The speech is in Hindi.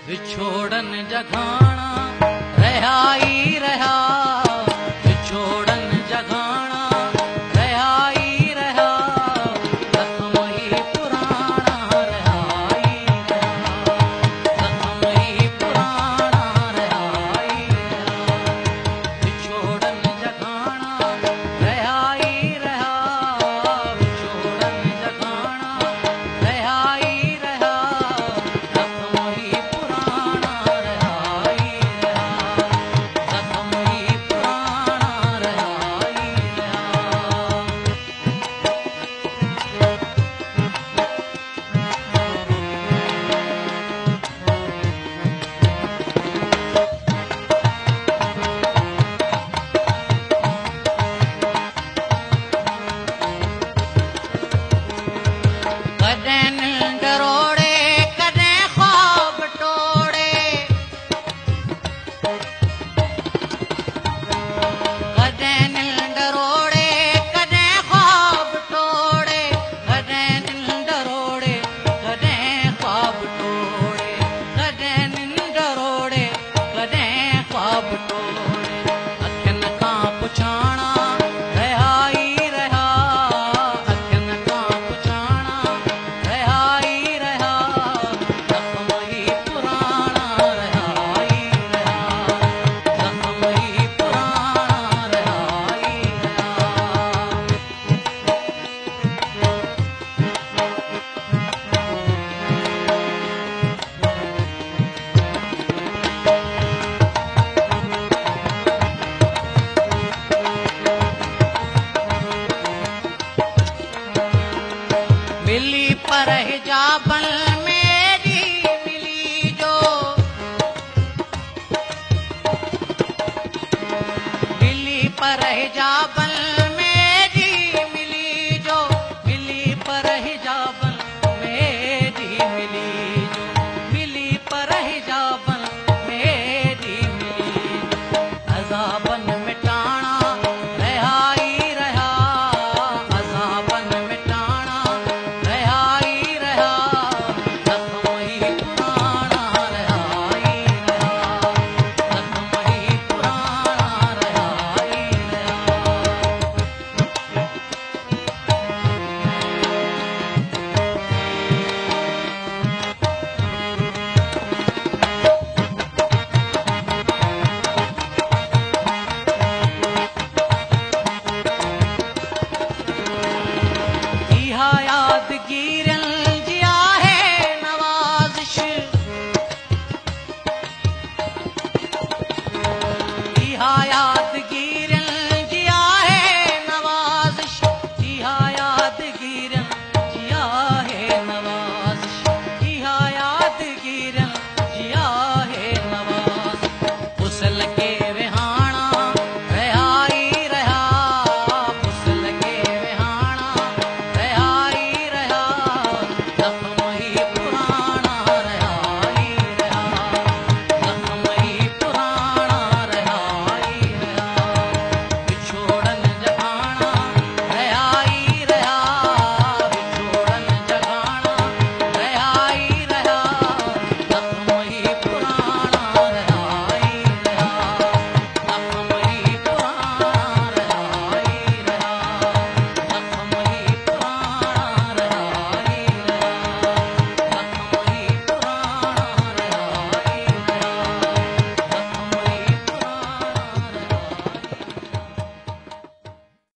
विछोड़न जगाना रहा ही रहा, विछोड़न जगाना रहा ही रहा, जख्म ही पुराना रहा ही रहा, जख्म ही पुराना रहा ही रहा, विछोड़न जगाना रहा ही रहा, विछोड़न जगाना रहा ही रहा, जख्म ही पुराना रहा ही रहा, जख्म ही पुराना रहा ही रहा। कदें नींद रोड़े कदें ख्वाब टोड़े, कदें नींद रोड़े कदें ख्वाब टोड़े, कदें नींद रोड़े कदें ख्वाब टोड़े, कदें नींद रोड़े कदें ख्वाब टोड़े, अखिन का पुछाना रहा ही रहा, अखिन का पुछाना रहा ही रहा, जख्म ही पुराना रहा ही रहा, जख्म ही पुराना रहा ही रहा। मिली पर हिजाबन मेरी मिली जो, मिली पर हिजाबन मेरी मिली जो, मिली पर हिजाबन मेरी मिली जो, मिली पर हिजाबन मेरी मिली जो, अज़ाबन मिटाना रहा ही रहा, अज़ाबन मिटाना रहा ही रहा, जख्म ही पुराना रहा ही रहा, जख्म ही पुराना रहा ही रहा। इहा यादगीरन जिया है नवाजिश, इहा यादगीरन जिया है नवाजिश, इहा यादगीरन जिया है नवाजिश, इहा यादगीरन जिया है नवाजिश, उसल के